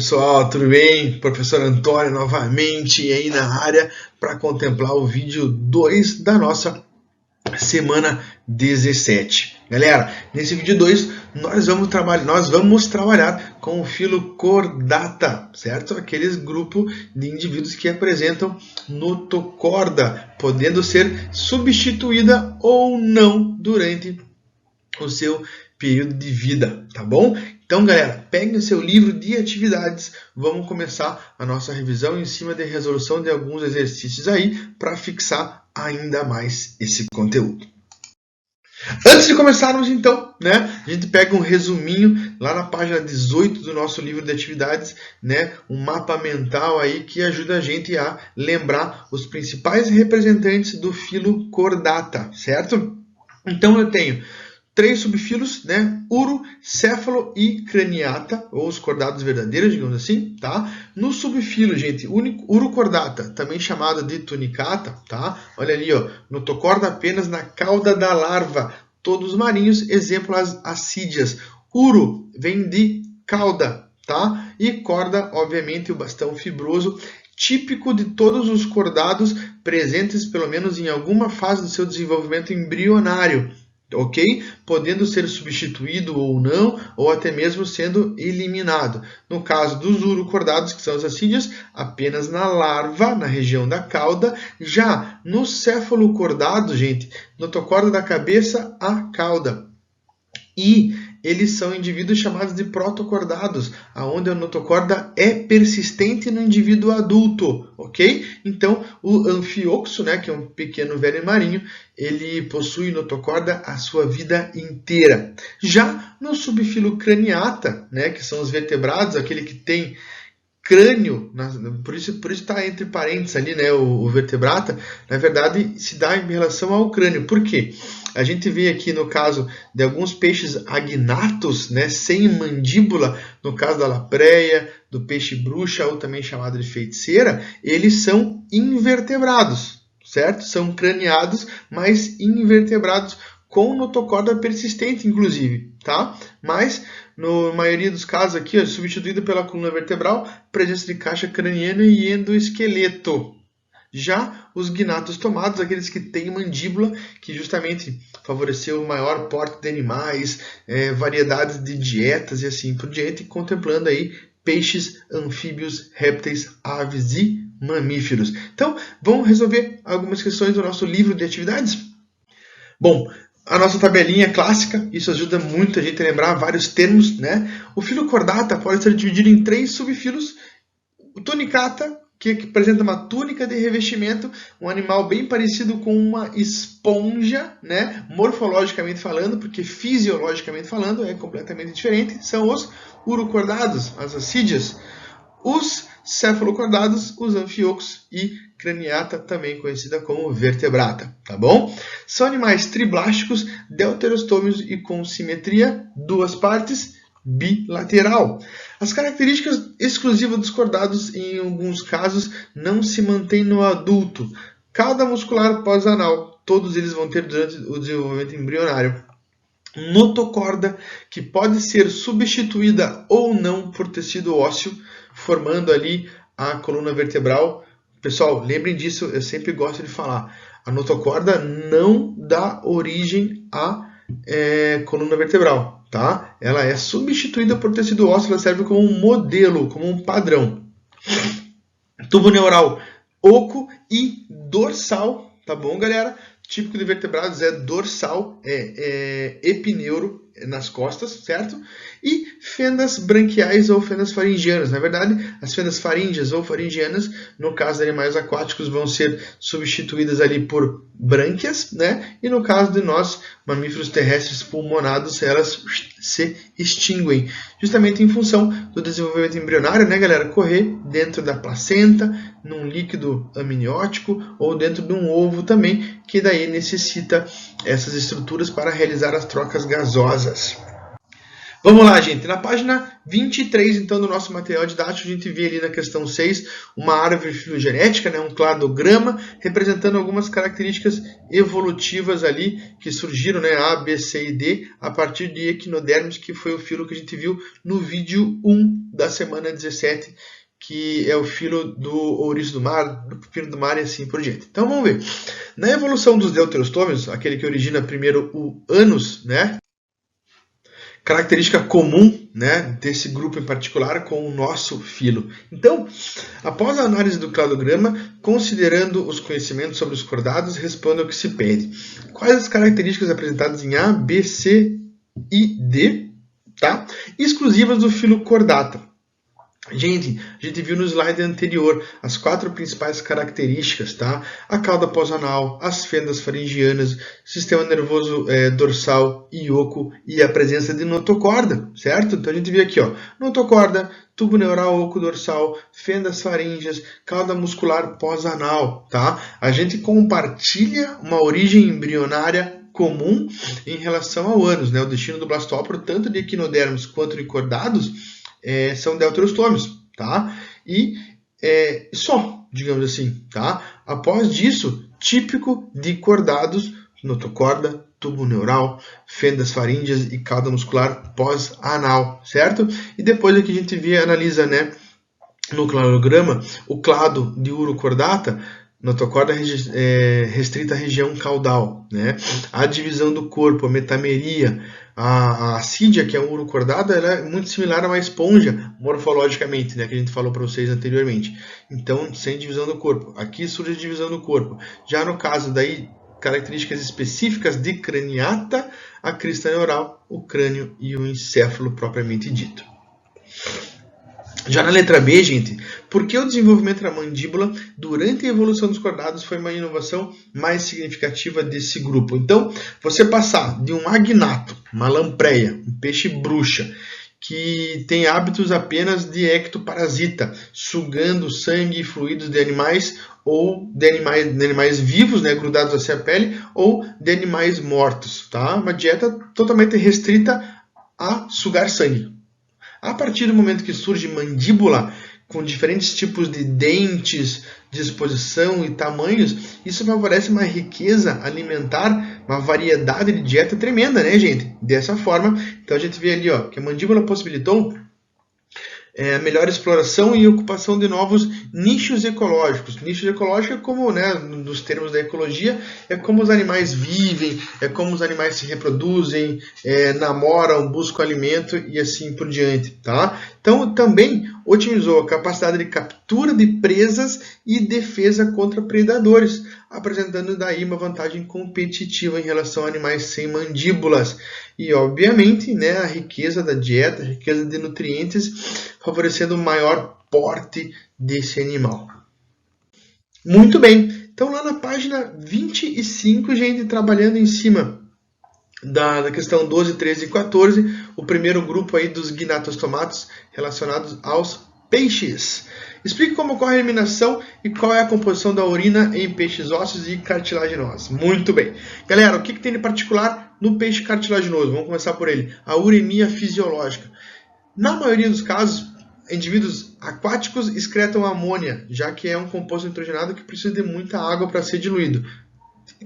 pessoal, tudo bem? Professor Antônio novamente aí na área para contemplar o vídeo 2 da nossa semana 17. Galera, nesse vídeo 2 nós vamos trabalhar com o filo cordata, certo? Aqueles grupos de indivíduos que apresentam notocorda, podendo ser substituída ou não durante o seu período de vida, tá bom? Então, galera, peguem o seu livro de atividades, vamos começar a nossa revisão em cima da resolução de alguns exercícios aí para fixar ainda mais esse conteúdo. Antes de começarmos, então, né, a gente pega um resuminho lá na página 18 do nosso livro de atividades, né, um mapa mental aí que ajuda a gente a lembrar os principais representantes do filo cordata, certo? Então, eu tenho 3 subfilos, né? Uro, céfalo e craniata, ou os cordados verdadeiros, digamos assim, tá? No subfilo, gente, urocordata, também chamado de tunicata, tá? Olha ali, ó, notocorda apenas na cauda da larva, todos marinhos, exemplo as assídeas. Uro vem de cauda, tá? E corda, obviamente, o bastão fibroso, típico de todos os cordados presentes pelo menos em alguma fase do seu desenvolvimento embrionário. Ok? Podendo ser substituído ou não, ou até mesmo sendo eliminado. No caso dos urocordados, que são as assídeas, apenas na larva, na região da cauda. Já no céfalocordados, gente, notocorda da cabeça à cauda. E eles são indivíduos chamados de protocordados, onde a notocorda é persistente no indivíduo adulto, ok? Então, o anfioxo, né, que é um pequeno verme marinho, ele possui notocorda a sua vida inteira. Já no subfilo craniata, né, que são os vertebrados, aquele que tem crânio, por isso está entre parênteses ali, né, o vertebrata, na verdade se dá em relação ao crânio. Por quê? A gente vê aqui no caso de alguns peixes agnatos, né, sem mandíbula, no caso da lapreia, do peixe bruxa, ou também chamado de feiticeira, eles são invertebrados, certo? São craniados, mas invertebrados, com notocorda persistente, inclusive, tá? Mas, na maioria dos casos aqui, ó, substituído pela coluna vertebral, presença de caixa craniana e endoesqueleto. Já os gnatos tomados, aqueles que têm mandíbula, que justamente favoreceu o maior porte de animais, variedades de dietas e assim por diante, contemplando aí peixes, anfíbios, répteis, aves e mamíferos. Então, vamos resolver algumas questões do nosso livro de atividades? Bom, a nossa tabelinha clássica, isso ajuda muito a gente a lembrar vários termos, né? O filo cordata pode ser dividido em 3 subfilos. O tunicata, que apresenta uma túnica de revestimento, um animal bem parecido com uma esponja, né? Morfologicamente falando, porque fisiologicamente falando é completamente diferente, são os urocordados, as assídeas. Os cefalocordados, os anfioxos e craniata, também conhecida como vertebrata, tá bom? São animais triblásticos, deuterostômios e com simetria, 2 partes, bilateral. As características exclusivas dos cordados, em alguns casos, não se mantêm no adulto. Cauda muscular pós-anal, todos eles vão ter durante o desenvolvimento embrionário. Notocorda, que pode ser substituída ou não por tecido ósseo, formando ali a coluna vertebral. Pessoal, lembrem disso, eu sempre gosto de falar. A notocorda não dá origem à coluna vertebral, tá? Ela é substituída por tecido ósseo, ela serve como um modelo, como um padrão. Tubo neural oco e dorsal, tá bom, galera? Típico de vertebrados é dorsal, epineuro nas costas, certo? E fendas branquiais ou fendas faringianas. Na verdade, as fendas faríngeas ou faringianas, no caso de animais aquáticos, vão ser substituídas ali por brânquias, né? E no caso de nós, mamíferos terrestres pulmonados, elas se extinguem. Justamente em função do desenvolvimento embrionário, né, galera? Correr dentro da placenta, num líquido amniótico ou dentro de um ovo também, que daí necessita essas estruturas para realizar as trocas gasosas. Vamos lá, gente. Na página 23, então, do nosso material didático, a gente vê ali na questão 6 uma árvore filogenética, né, um cladograma, representando algumas características evolutivas ali que surgiram, né, A, B, C e D, a partir de equinodermos, que foi o filo que a gente viu no vídeo 1 da semana 17, que é o filo do ouriço do mar, do pepino do mar e assim por diante. Então, vamos ver. Na evolução dos deuterostômios, aquele que origina primeiro o ânus, né, característica comum, né, desse grupo em particular com o nosso filo. Então, após a análise do cladograma, considerando os conhecimentos sobre os cordados, responda ao que se pede. Quais as características apresentadas em A, B, C e D, tá? Exclusivas do filo cordata? Gente, a gente viu no slide anterior as 4 principais características, tá? A cauda pós-anal, as fendas faringianas, sistema nervoso dorsal e oco e a presença de notocorda, certo? Então a gente vê aqui, ó, notocorda, tubo neural oco dorsal, fendas faríngeas, cauda muscular pós-anal, tá? A gente compartilha uma origem embrionária comum em relação ao ânus, né? O destino do blastóporo, tanto de equinodermos quanto de cordados, são deuterostômios, tá? E só, digamos assim, tá? Após disso, típico de cordados, notocorda, tubo neural, fendas faríngeas e cauda muscular pós-anal, certo? E depois aqui a gente analisa, né, no cladograma, o clado de urocordata, notocorda restrita à região caudal, né? A divisão do corpo, a metameria, a assídia, que é um urocordata, ela é muito similar a uma esponja morfologicamente, né, que a gente falou para vocês anteriormente. Então, sem divisão do corpo. Aqui surge a divisão do corpo. Já no caso daí, características específicas de craniata, a crista neural, o crânio e o encéfalo propriamente dito. Já na letra B, gente, por que o desenvolvimento da mandíbula durante a evolução dos cordados foi uma inovação mais significativa desse grupo? Então, você passar de um agnato, uma lampreia, um peixe bruxa, que tem hábitos apenas de ectoparasita, sugando sangue e fluidos de animais, ou de animais vivos, né, grudados assim à pele, ou de animais mortos, tá? Uma dieta totalmente restrita a sugar sangue. A partir do momento que surge mandíbula, com diferentes tipos de dentes, disposição e tamanhos, isso favorece uma riqueza alimentar, uma variedade de dieta tremenda, né, gente? Dessa forma, então a gente vê ali, ó, que a mandíbula possibilitou a melhor exploração e ocupação de novos nichos ecológicos. Nichos ecológicos é como, né, nos termos da ecologia, é como os animais vivem, é como os animais se reproduzem, namoram, buscam alimento e assim por diante, tá? Então, também otimizou a capacidade de captura de presas e defesa contra predadores, apresentando daí uma vantagem competitiva em relação a animais sem mandíbulas. E, obviamente, né, a riqueza da dieta, a riqueza de nutrientes, favorecendo o maior porte desse animal. Muito bem, então lá na página 25, gente, trabalhando em cima da questão 12, 13 e 14, o primeiro grupo aí dos gnatostomatos relacionados aos peixes. Explique como ocorre a eliminação e qual é a composição da urina em peixes ósseos e cartilaginosos. Muito bem. Galera, o que tem de particular no peixe cartilaginoso? Vamos começar por ele. A uremia fisiológica. Na maioria dos casos, indivíduos aquáticos excretam amônia, já que é um composto nitrogenado que precisa de muita água para ser diluído.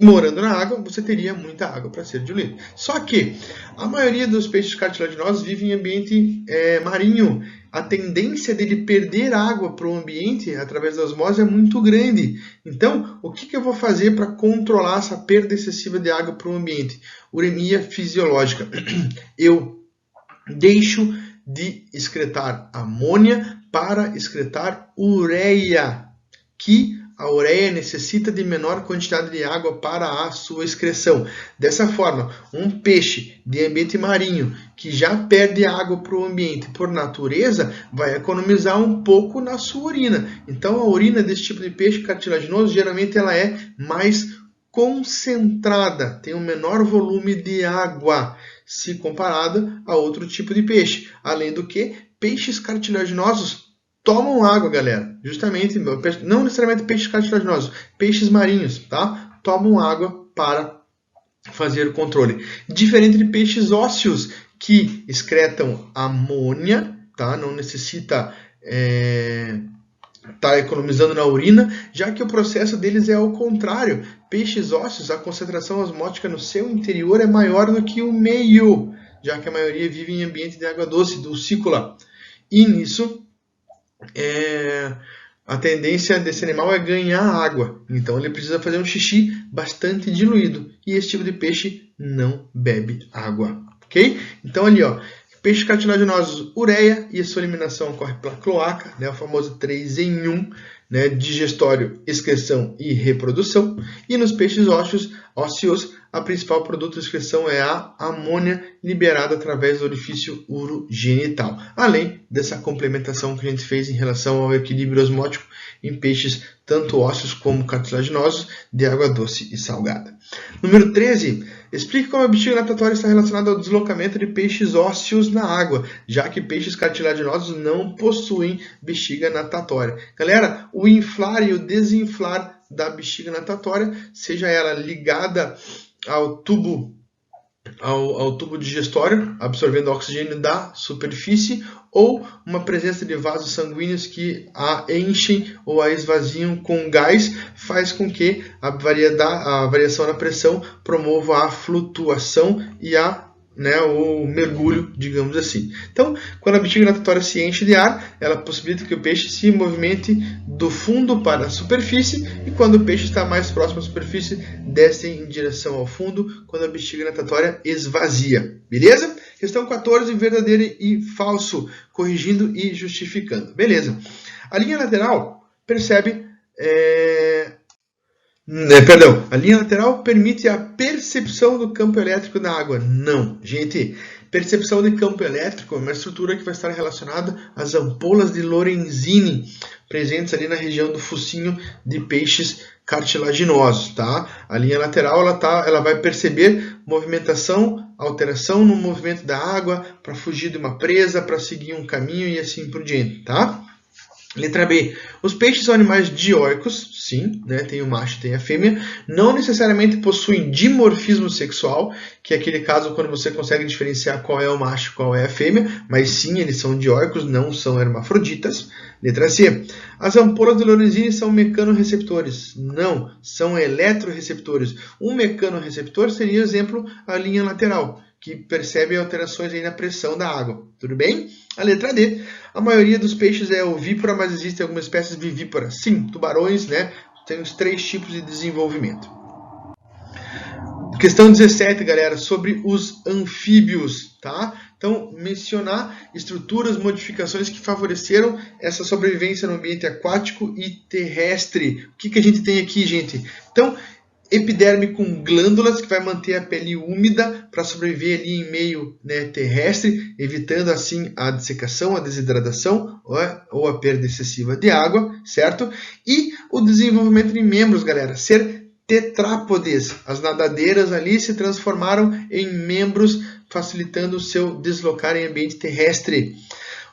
Morando na água, você teria muita água para ser diluído. Só que a maioria dos peixes cartilaginosos vive em ambiente marinho. A tendência dele perder água para o ambiente através da osmose é muito grande. Então, o que eu vou fazer para controlar essa perda excessiva de água para o ambiente? Uremia fisiológica. Eu deixo de excretar amônia para excretar ureia, que a ureia necessita de menor quantidade de água para a sua excreção. Dessa forma, um peixe de ambiente marinho que já perde água para o ambiente por natureza vai economizar um pouco na sua urina. Então, a urina desse tipo de peixe cartilaginoso geralmente ela é mais concentrada, tem um menor volume de água se comparada a outro tipo de peixe. Além do que, peixes cartilaginosos tomam água, galera. Justamente, não necessariamente peixes cartilaginosos, peixes marinhos, tá? Tomam água para fazer o controle. Diferente de peixes ósseos, que excretam amônia, tá? Não necessita tá economizando na urina, já que o processo deles é ao contrário. Peixes ósseos, a concentração osmótica no seu interior é maior do que o meio, já que a maioria vive em ambiente de água doce, dulcícola. E nisso, a tendência desse animal é ganhar água. Então ele precisa fazer um xixi bastante diluído. E esse tipo de peixe não bebe água. Ok? Então ali, ó, peixes cartilaginosos, ureia, e a sua eliminação ocorre pela cloaca, né, o famoso 3 em 1, né, digestório, excreção e reprodução. E nos peixes ósseos, a principal produto de excreção é a amônia liberada através do orifício urogenital. Além dessa complementação que a gente fez em relação ao equilíbrio osmótico em peixes tanto ósseos como cartilaginosos de água doce e salgada. Número 13. Explique como a bexiga natatória está relacionada ao deslocamento de peixes ósseos na água, já que peixes cartilaginosos não possuem bexiga natatória. Galera, o inflar e o desinflar da bexiga natatória, seja ela ligada ao tubo digestório, absorvendo oxigênio da superfície, ou uma presença de vasos sanguíneos que a enchem ou a esvaziam com gás, faz com que a variação na pressão promova a flutuação e o mergulho, digamos assim. Então, quando a bexiga natatória se enche de ar, ela possibilita que o peixe se movimente do fundo para a superfície, e quando o peixe está mais próximo à superfície, desce em direção ao fundo, quando a bexiga natatória esvazia. Beleza? Questão 14, verdadeiro e falso, corrigindo e justificando. Beleza. A linha lateral a linha lateral permite a percepção do campo elétrico na água. Não, gente. Percepção de campo elétrico é uma estrutura que vai estar relacionada às ampolas de Lorenzini, presentes ali na região do focinho de peixes cartilaginosos, tá? A linha lateral ela vai perceber movimentação, alteração no movimento da água para fugir de uma presa, para seguir um caminho e assim por diante, tá? Letra B. Os peixes são animais dioicos, sim, né? Tem o macho e tem a fêmea. Não necessariamente possuem dimorfismo sexual, que é aquele caso quando você consegue diferenciar qual é o macho e qual é a fêmea, mas sim, eles são dioicos, não são hermafroditas. Letra C. As ampolas de Lorenzini são mecanorreceptores. Não, são eletroreceptores. Um mecanorreceptor seria, exemplo, a linha lateral, que percebe alterações aí na pressão da água. Tudo bem? A letra D. A maioria dos peixes é ovípara, mas existem algumas espécies vivíparas. Sim, tubarões, né? Tem os 3 tipos de desenvolvimento. Questão 17, galera, sobre os anfíbios, tá? Então, mencionar estruturas, modificações que favoreceram essa sobrevivência no ambiente aquático e terrestre. O que a gente tem aqui, gente? Então, epiderme com glândulas, que vai manter a pele úmida para sobreviver ali em meio, né, terrestre, evitando assim a dessecação, a desidratação ou a perda excessiva de água, certo? E o desenvolvimento de membros, galera, ser tetrápodes. As nadadeiras ali se transformaram em membros, facilitando o seu deslocar em ambiente terrestre.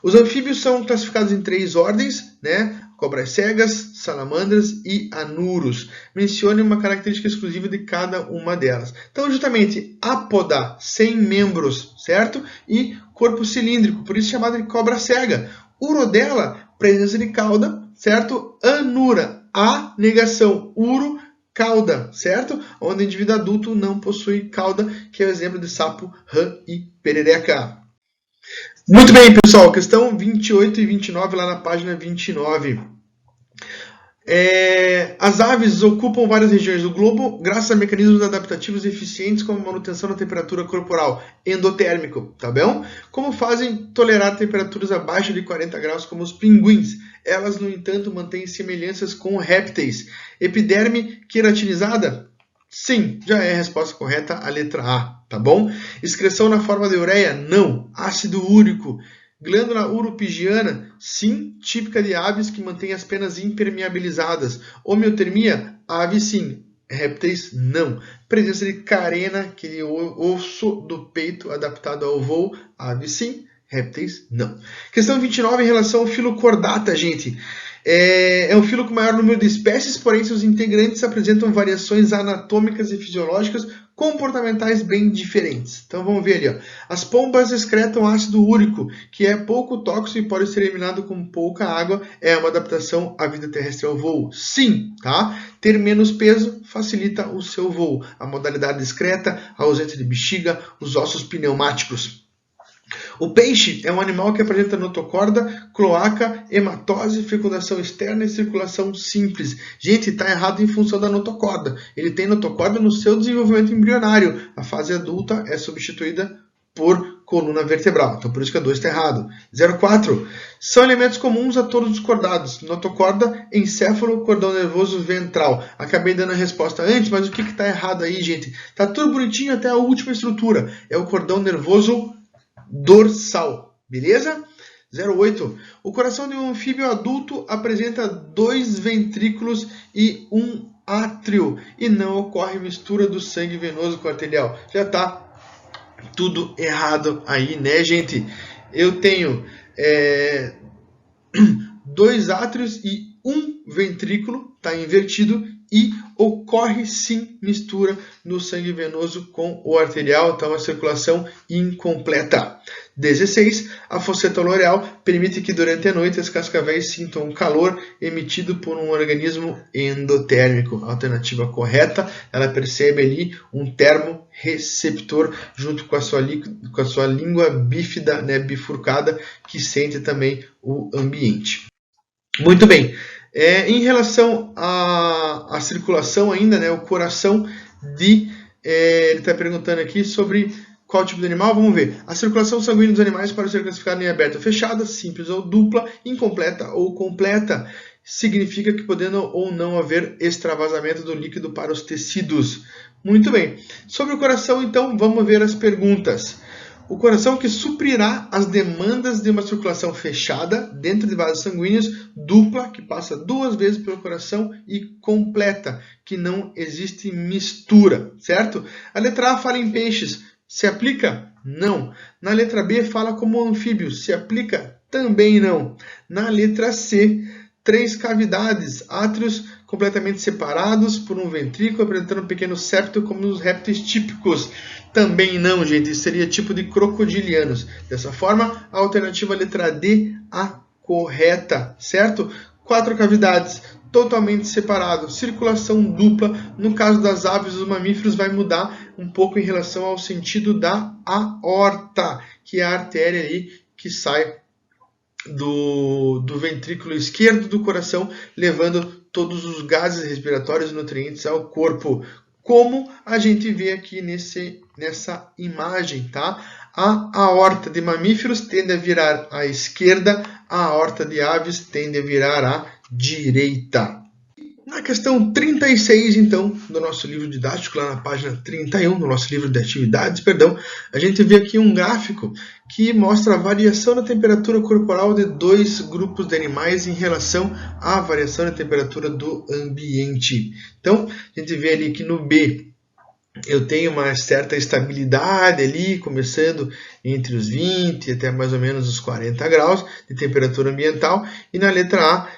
Os anfíbios são classificados em 3 ordens, né? Cobras cegas, salamandras e anuros. Mencione uma característica exclusiva de cada uma delas. Então, justamente, ápoda, sem membros, certo? E corpo cilíndrico, por isso chamada de cobra cega. Urodela, presença de cauda, certo? Anura, a negação, uro, cauda, certo? Onde o indivíduo adulto não possui cauda, que é o exemplo de sapo, rã e perereca. Muito bem, pessoal, questão 28 e 29, lá na página 29. As aves ocupam várias regiões do globo graças a mecanismos adaptativos eficientes como manutenção da temperatura corporal, endotérmico, tá bom? Como fazem tolerar temperaturas abaixo de 40 graus como os pinguins? Elas, no entanto, mantêm semelhanças com répteis. Epiderme queratinizada? Sim, já é a resposta correta, a letra A, tá bom? Excreção na forma de ureia? Não. Ácido úrico. Glândula uropigiana? Sim, típica de aves que mantém as penas impermeabilizadas. Homeotermia? Ave sim. Répteis? Não. Presença de carena, aquele osso do peito adaptado ao voo? Ave sim. Répteis? Não. Questão 29 em relação ao filocordata, gente. É um filo com maior número de espécies, porém seus integrantes apresentam variações anatômicas e fisiológicas comportamentais bem diferentes. Então vamos ver ali, ó. As pombas excretam ácido úrico, que é pouco tóxico e pode ser eliminado com pouca água. É uma adaptação à vida terrestre ao voo? Sim, tá? Ter menos peso facilita o seu voo. A modalidade discreta, a ausência de bexiga, os ossos pneumáticos. O peixe é um animal que apresenta notocorda, cloaca, hematose, fecundação externa e circulação simples. Gente, está errado em função da notocorda. Ele tem notocorda no seu desenvolvimento embrionário. A fase adulta é substituída por coluna vertebral. Então, por isso que a 2 está errado. 04. São elementos comuns a todos os cordados. Notocorda, encéfalo, cordão nervoso ventral. Acabei dando a resposta antes, mas o que está errado aí, gente? Está tudo bonitinho até a última estrutura. É o cordão nervoso dorsal, beleza? 08. O coração de um anfíbio adulto apresenta 2 ventrículos e 1 átrio e não ocorre mistura do sangue venoso com arterial. Já está tudo errado aí, né, gente? Eu tenho 2 átrios e 1 ventrículo, está invertido, e ocorre sim mistura no sangue venoso com o arterial, então a circulação incompleta. 16. A fosseta loreal permite que durante a noite as cascavéis sintam o calor emitido por um organismo endotérmico. Alternativa correta, ela percebe ali um termorreceptor junto com a sua língua bífida, né, bifurcada, que sente também o ambiente. Muito bem. Em relação à circulação ainda, né, o coração ele está perguntando aqui sobre qual tipo de animal. Vamos ver. A circulação sanguínea dos animais pode ser classificada em aberta ou fechada, simples ou dupla, incompleta ou completa. Significa que podendo ou não haver extravasamento do líquido para os tecidos. Muito bem. Sobre o coração, então, vamos ver as perguntas. O coração que suprirá as demandas de uma circulação fechada dentro de vasos sanguíneos, dupla, que passa 2 vezes pelo coração, e completa, que não existe mistura, certo? A letra A fala em peixes. Se aplica? Não. Na letra B fala como anfíbio. Se aplica? Também não. Na letra C, 3 cavidades, átrios completamente separados por um ventrículo, apresentando um pequeno septo como nos répteis típicos. Também não, gente. Isso seria tipo de crocodilianos. Dessa forma, a alternativa letra D, a correta, certo? 4 cavidades, totalmente separados, circulação dupla. No caso das aves e dos mamíferos, vai mudar um pouco em relação ao sentido da aorta, que é a artéria ali que sai do ventrículo esquerdo do coração, levando todos os gases respiratórios e nutrientes ao corpo, como a gente vê aqui nessa imagem, tá? A aorta de mamíferos tende a virar à esquerda, a aorta de aves tende a virar à direita. Na questão 36, então, do nosso livro didático, lá na página 31, do nosso livro de atividades, a gente vê aqui um gráfico que mostra a variação da temperatura corporal de 2 grupos de animais em relação à variação da temperatura do ambiente. Então, a gente vê ali que no B eu tenho uma certa estabilidade ali, começando entre os 20 até mais ou menos os 40 graus de temperatura ambiental, e na letra A,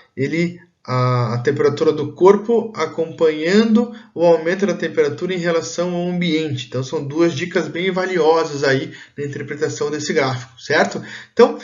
a temperatura do corpo acompanhando o aumento da temperatura em relação ao ambiente. Então, são 2 dicas bem valiosas aí na interpretação desse gráfico, certo? Então,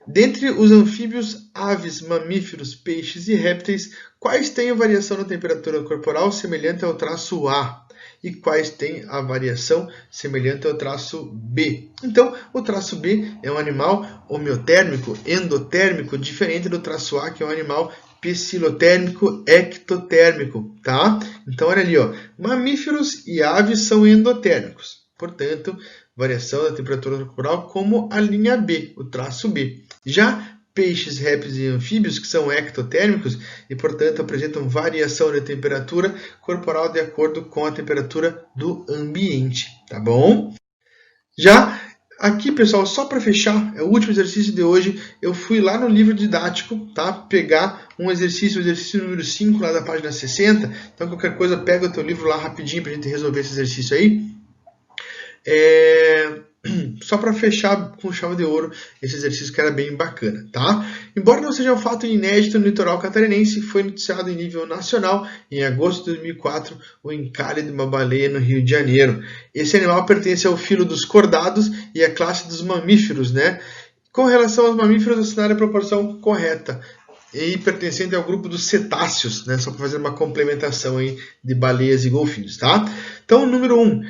dentre os anfíbios, aves, mamíferos, peixes e répteis, quais têm a variação da temperatura corporal semelhante ao traço A? E quais têm a variação semelhante ao traço B? Então, o traço B é um animal homeotérmico, endotérmico, diferente do traço A, que é um animal psilotérmico, ectotérmico, tá? Então, olha ali, ó, mamíferos e aves são endotérmicos, portanto, variação da temperatura corporal como a linha B, o traço B. Já peixes, répteis e anfíbios, que são ectotérmicos e, portanto, apresentam variação de temperatura corporal de acordo com a temperatura do ambiente, tá bom? Já aqui, pessoal, só para fechar, é o último exercício de hoje, eu fui lá no livro didático, tá? Pegar um exercício, o exercício número 5, lá da página 60. Então, qualquer coisa, pega o teu livro lá rapidinho para a gente resolver esse exercício aí. só para fechar com chave de ouro esse exercício que era bem bacana, tá? Embora não seja um fato inédito no litoral catarinense, foi noticiado em nível nacional em agosto de 2004 o encalhe de uma baleia no Rio de Janeiro. Esse animal pertence ao filo dos cordados e à classe dos mamíferos, né? Com relação aos mamíferos, assinaram a proporção correta e pertencente ao grupo dos cetáceos, né? Só para fazer uma complementação aí de baleias e golfinhos, tá? Então, número 1.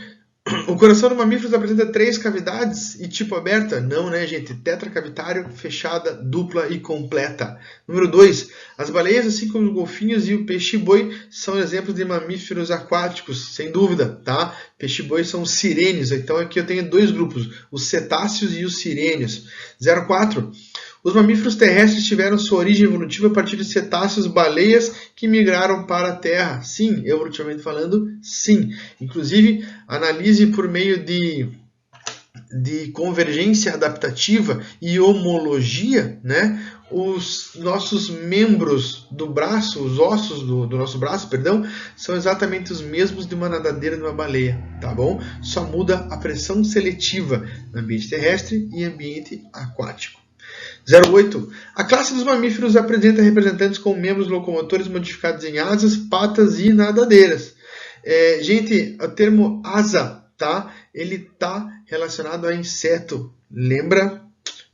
O coração do mamífero apresenta 3 cavidades e tipo aberta? Não, né, gente? Tetracavitário, fechada, dupla e completa. Número 2. As baleias, assim como os golfinhos e o peixe-boi, são exemplos de mamíferos aquáticos, sem dúvida, tá? Peixe-boi são os sirêneos. Então aqui eu tenho 2 grupos, os cetáceos e os sirêneos. 04. Os mamíferos terrestres tiveram sua origem evolutiva a partir de cetáceos, baleias que migraram para a Terra. Sim, evolutivamente falando, sim. Inclusive, analise por meio de convergência adaptativa e homologia, né? Os nossos membros do braço, os ossos do nosso braço, perdão, são exatamente os mesmos de uma nadadeira de uma baleia, tá bom? Só muda a pressão seletiva no ambiente terrestre e ambiente aquático. 08. A classe dos mamíferos apresenta representantes com membros locomotores modificados em asas, patas e nadadeiras. Gente, o termo asa, tá? Ele está relacionado a inseto, lembra?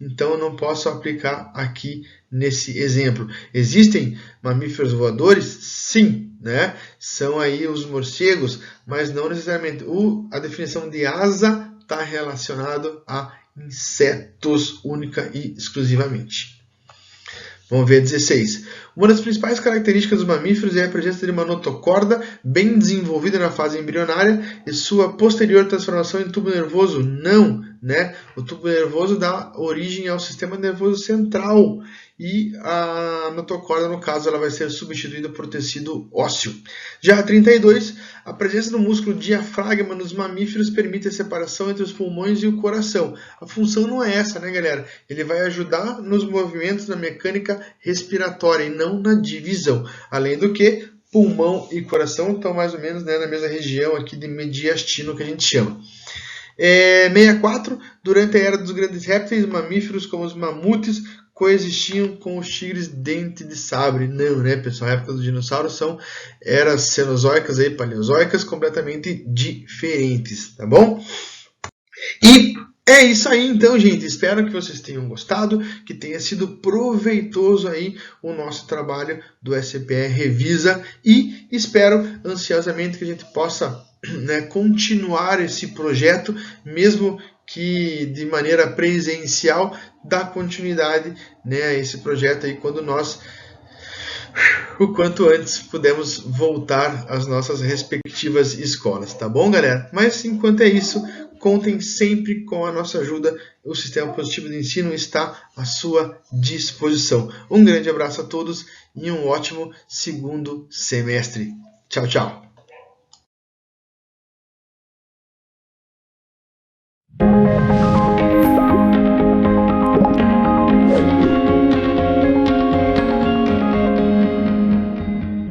Então eu não posso aplicar aqui nesse exemplo. Existem mamíferos voadores? Sim, né? São aí os morcegos, mas não necessariamente. A definição de asa está relacionado a insetos única e exclusivamente. Vamos ver 16. Uma das principais características dos mamíferos é a presença de uma notocorda bem desenvolvida na fase embrionária e sua posterior transformação em tubo nervoso. Não, né? O tubo nervoso dá origem ao sistema nervoso central e a notocorda, no caso, ela vai ser substituída por tecido ósseo. Já a 32, a presença do músculo diafragma nos mamíferos permite a separação entre os pulmões e o coração. A função não é essa, né, galera? Ele vai ajudar nos movimentos na mecânica respiratória e não na divisão. Além do que, pulmão e coração estão mais ou menos, né, na mesma região aqui de mediastino que a gente chama. 64, durante a era dos grandes répteis, mamíferos como os mamutes coexistiam com os tigres dente de sabre. Não, né, pessoal? A época dos dinossauros são eras cenozoicas e paleozoicas completamente diferentes, tá bom? E é isso aí, então, gente. Espero que vocês tenham gostado, que tenha sido proveitoso aí o nosso trabalho do SPR Revisa e espero ansiosamente que a gente possa, né, continuar esse projeto, mesmo que de maneira presencial, dar continuidade, né, a esse projeto aí quando nós, o quanto antes, pudermos voltar às nossas respectivas escolas, tá bom, galera? Mas enquanto é isso, contem sempre com a nossa ajuda. O Sistema Positivo de Ensino está à sua disposição. Um grande abraço a todos e um ótimo segundo semestre. Tchau, tchau.